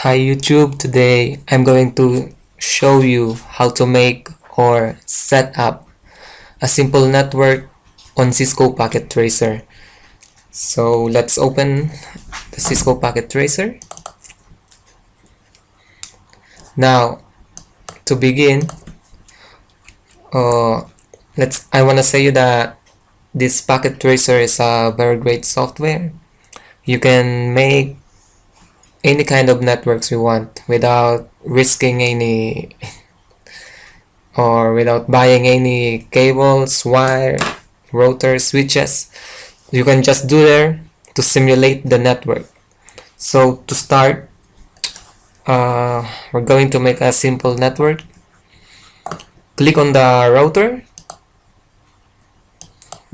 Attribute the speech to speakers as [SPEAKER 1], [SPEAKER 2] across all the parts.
[SPEAKER 1] Hi YouTube, today I'm going to show you how to make or set up a simple network on Cisco Packet Tracer. So let's open the Cisco Packet Tracer. Now to begin, I want to say you that this Packet Tracer is a very great software. You can make any kind of networks you want without risking any or without buying any cables, wire, routers, switches. You can just do there to simulate the network. So to start, we're going to make a simple network. Click on the router,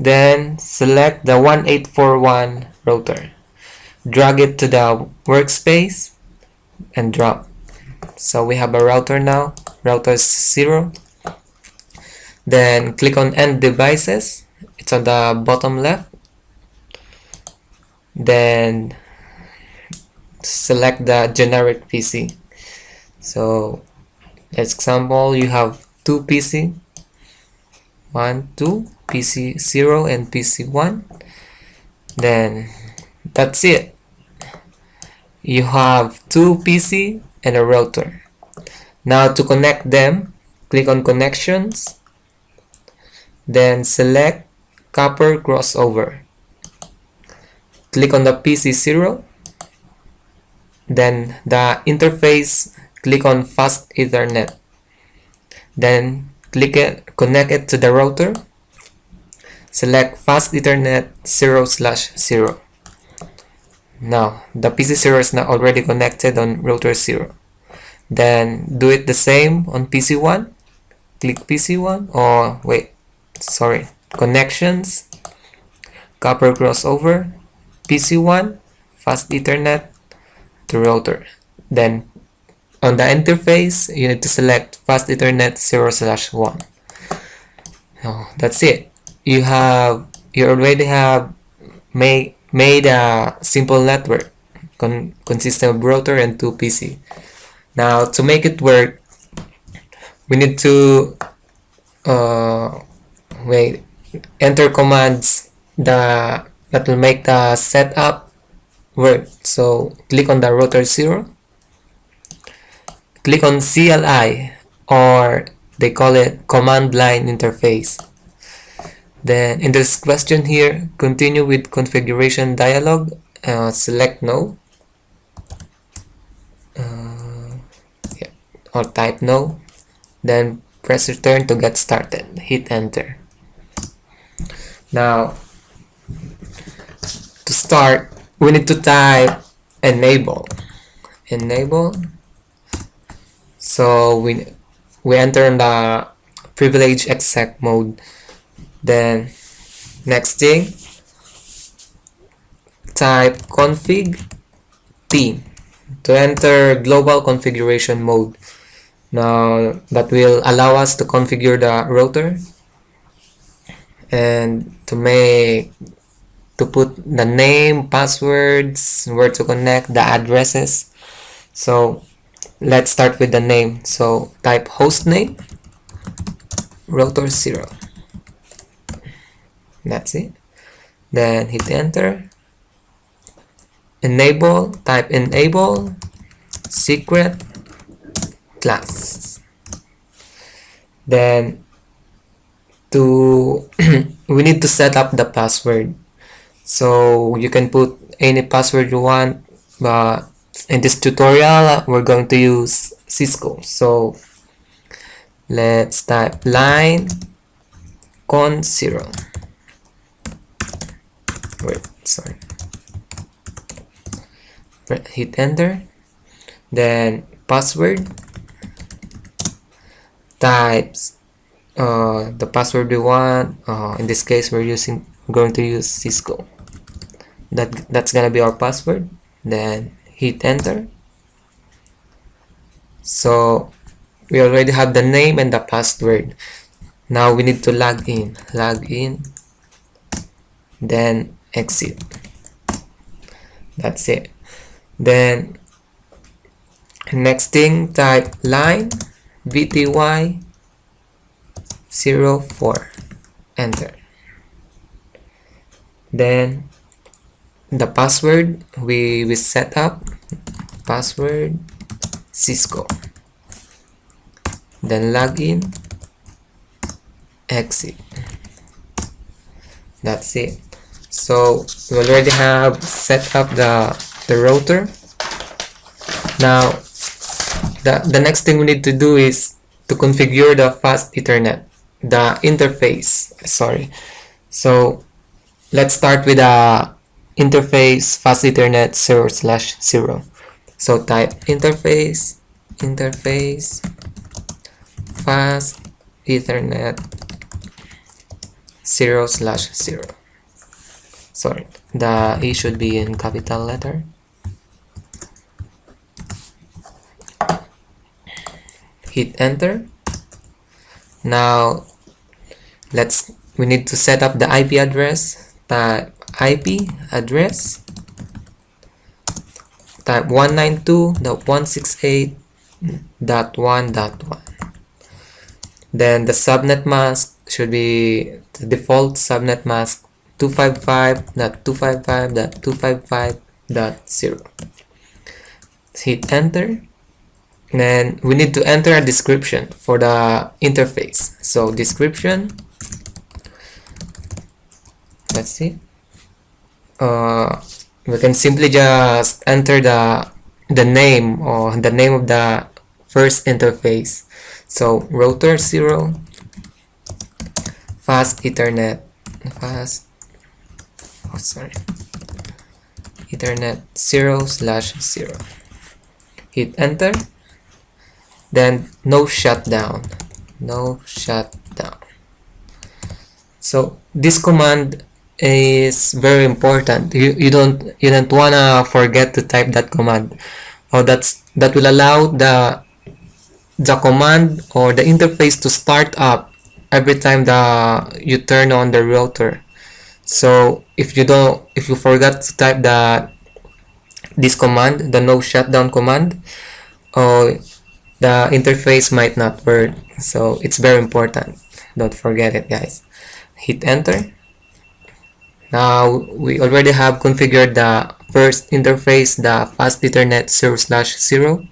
[SPEAKER 1] then select the 1841 router. Drag it to the workspace and drop. So we have a router now, router 0. Then click on End Devices, it's on the bottom left. Then select the generic PC. So example, you have two PC, 1, 2, PC 0 and PC 1. Then that's it. You have two PC and a router. Now to connect them, click on Connections, then select Copper Crossover. Click on the PC 0, then the interface, click on Fast Ethernet, then connect it to the router, select Fast Ethernet 0/0. Now the PC 0 is now already connected on router 0. Then do it the same on PC 1. Click PC 1, or wait, sorry, Connections, Copper Crossover, PC 1, Fast Ethernet to router. Then on the interface, you need to select Fast Ethernet 0/1. Oh, that's it. You already have made a simple network consisting of router and two PC. Now to make it work, we need to enter commands that will make the setup work. So click on the router 0, click on CLI, or they call it command line interface. Then in this question here, continue with configuration dialog, select no, or type no, then press return to get started, hit enter. Now to start, we need to type enable. So we enter in the privilege exec mode. Then next thing, type config t to enter global configuration mode. Now that will allow us to configure the router and to put the name, passwords, where to connect, the addresses. So let's start with the name. So type hostname router 0. That's it. Then hit enter. Enable, type enable secret class. Then we need to set up the password. So you can put any password you want, but in this tutorial we're going to use Cisco. So let's type line con 0. Hit enter. Then password, types the password we want. In this case we're going to use Cisco. That's gonna be our password. Then hit enter. So we already have the name and the password. Now we need to log in, then exit. That's it. Then Next thing, type line vty 04, enter. Then the password we set up, password Cisco, then login, exit. That's it. So we already have set up the router. Now the next thing we need to do is to configure the fast Ethernet, the interface, sorry. So let's start with the interface fast Ethernet 0/0. So type interface fast Ethernet 0/0. Sorry, the E should be in capital letter. Hit enter. Now we need to set up the IP address. Type IP address, type 192.168.1.1. Then the subnet mask should be the default subnet mask 255.255.255.0. Hit enter. Then we need to enter a description for the interface. So description, let's see. We can simply just enter the name or the name of the first interface. So router 0 fast Ethernet Ethernet 0/0. Hit enter. Then no shutdown. So this command is very important. You don't wanna forget to type that command. That will allow the command or the interface to start up every time you turn on the router. So if you forgot to type this command, the no shutdown command, the interface might not work. So it's very important. Don't forget it, guys. Hit enter. Now we already have configured the first interface, the fast Ethernet 0/0.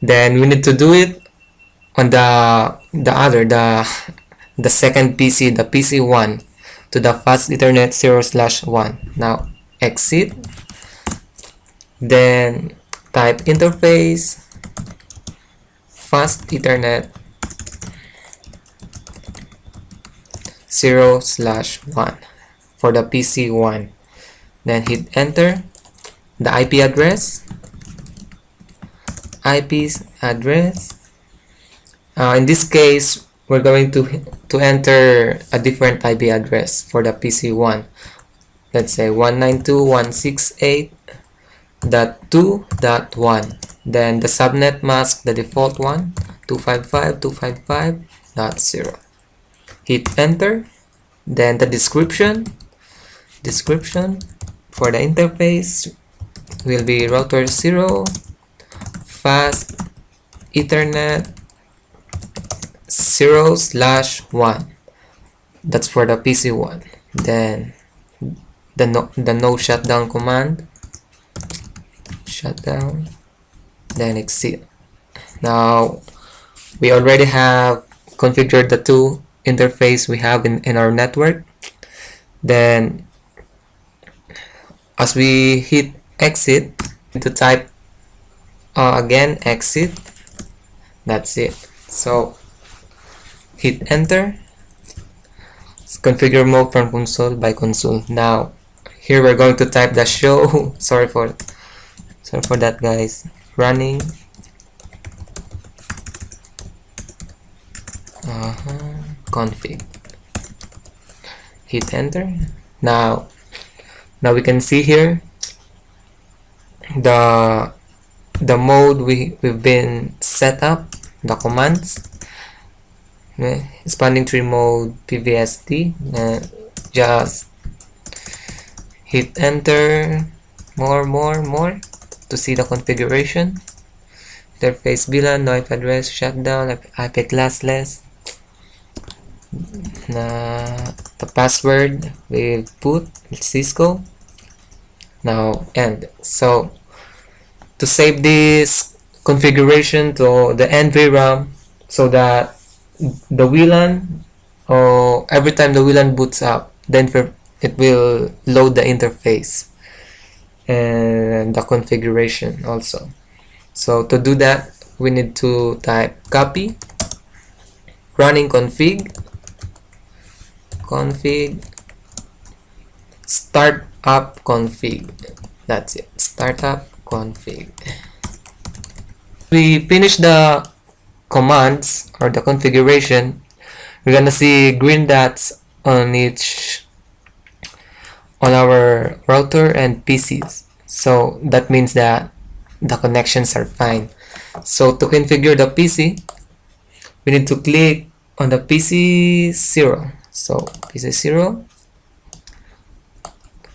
[SPEAKER 1] Then we need to do it on the second PC, the PC1, to the fast Ethernet 0/1. Now exit. Then type interface fast Ethernet 0/1 for the PC1. Then hit enter. The IP address. In this case, we're going to enter a different IP address for the PC1. Let's say 192.168.2.1. Then the subnet mask, the default one, 255.255.0. Hit enter. Then the description for the interface will be router 0 fast Ethernet 0/1. That's for the PC1. Then the no shutdown command, shutdown, then exit. Now we already have configured the two interface we have in our network. Then as we hit exit, to type again exit. That's it. So hit enter. Configure mode from console by console. Now here we're going to type the show. sorry for that, guys. Running config. Hit enter. Now we can see here the mode we've been set up, the commands. Spanning tree mode PVST. Just hit enter more to see the configuration. interface VLAN, no IP address, shutdown, IP classless. The password we put Cisco. Now end. So to save this configuration to the NVRAM, so that the VLAN, or every time the VLAN boots up, then it will load the interface and the configuration also. So to do that, we need to type copy running config startup config. That's it, startup config. We finish the commands or the configuration. We're gonna see green dots on our router and PCs. So that means that the connections are fine. So to configure the PC, we need to click on the PC 0. So PC 0,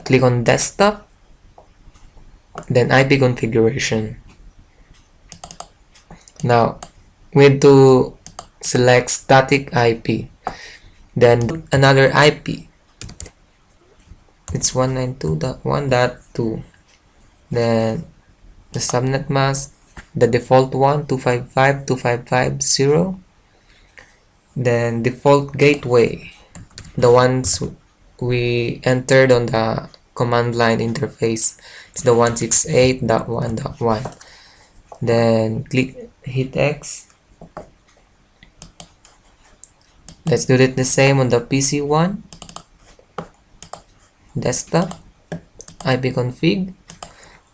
[SPEAKER 1] click on desktop, then IP configuration. Now we need to select static IP, then another IP. It's 192.1.2. Then the subnet mask, the default one, 255.255.0. Then default gateway, the ones we entered on the command line interface, it's the 168.1.1. Then hit X. Let's do it the same on the PC one, desktop, IP config,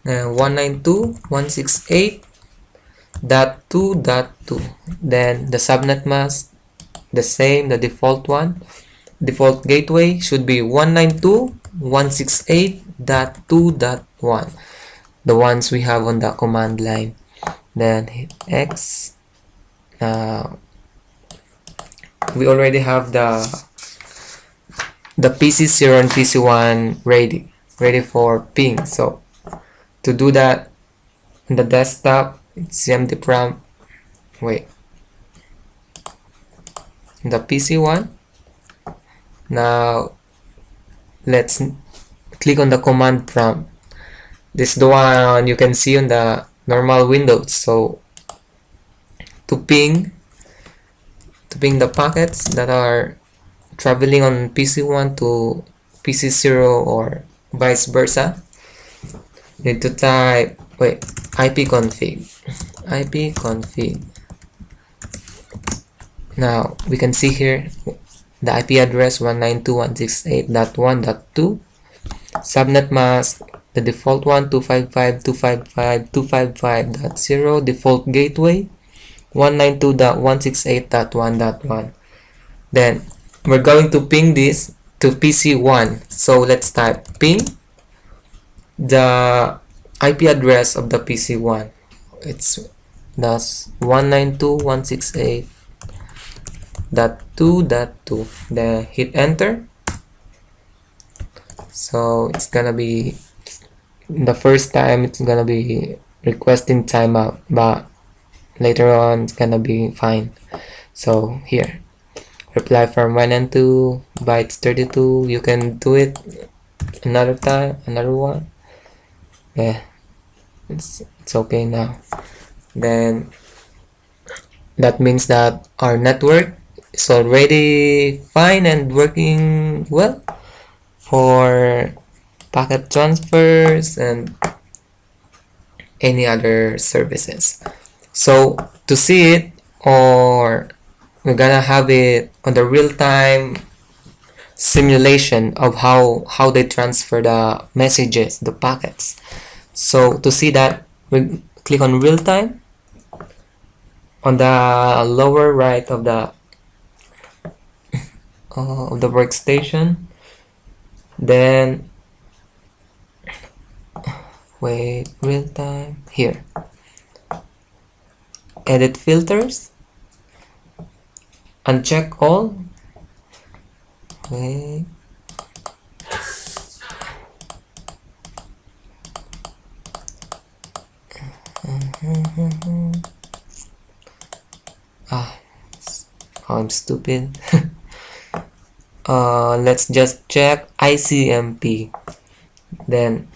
[SPEAKER 1] 192.168.2.2. Then the subnet mask, the same, the default one. Default gateway should be 192.168.2.1, the ones we have on the command line. Then hit X. We already have the PC 0 and PC 1 ready for ping. So to do that, on the desktop, it's cmd prompt. Wait, the PC 1. Now let's click on the command prompt. This is the one you can see on the normal Windows. So to ping the packets that are traveling on PC1 to PC0 or vice versa, need to type ipconfig. Now we can see here the IP address 192.168.1.2, subnet mask, the default one, 255.255.255.0, default gateway 192.168.1.1. Then we're going to ping this to PC1. So let's type ping the IP address of the PC1. It's 192.168.2.2. Then hit enter. So it's gonna be, the first time it's gonna be requesting timeout, but later on it's gonna be fine. So here, reply from 1 and 2 bytes 32. You can do it another time, another one. Yeah, it's okay now. Then that means that our network is already fine and working well for packet transfers and any other services. So to see it, or we're gonna have it on the real-time simulation of how they transfer the messages, the packets. So to see that, we click on real-time on the lower right of the workstation. Then wait, real-time here, edit filters, uncheck all. Wait, I'm stupid. Let's just check ICMP. Then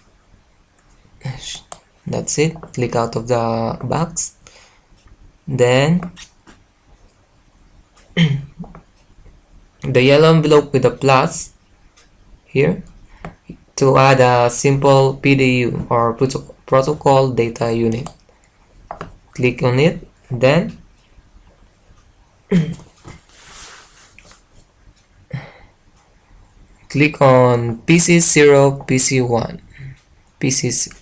[SPEAKER 1] that's it. Click out of the box. Then the yellow envelope with a plus here to add a simple PDU or protocol data unit. Click on it. Then click on PC0, PC1, PC.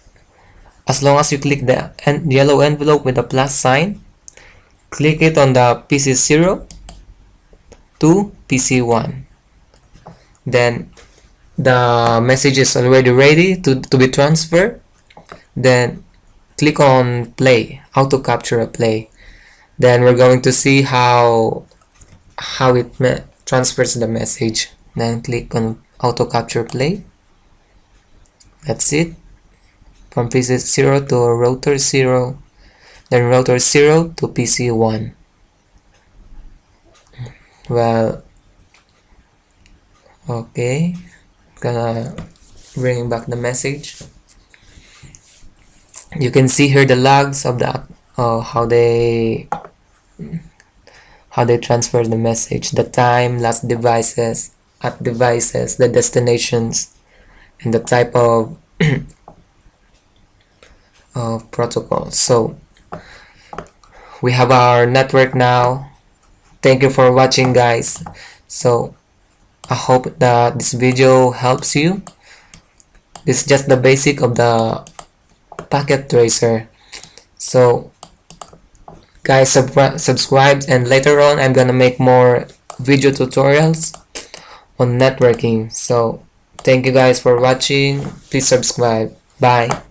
[SPEAKER 1] As long as you click the yellow envelope with the plus sign, click it on the PC0 to PC1. Then the message is already ready to be transferred. Then click on play, auto capture a play. Then we're going to see how it transfers the message. Then click on auto capture play. That's it. From PC0 to router 0, then router 0 to PC1. Well, okay, gonna bring back the message. You can see here the logs of the how they transfer the message, the time, last devices, at devices, the destinations, and the type of protocol. So we have our network now. Thank you for watching, guys. So I hope that this video helps you. This is just the basic of the packet tracer. So guys, subscribe, and later on I'm gonna make more video tutorials on networking. So thank you guys for watching. Please subscribe. Bye.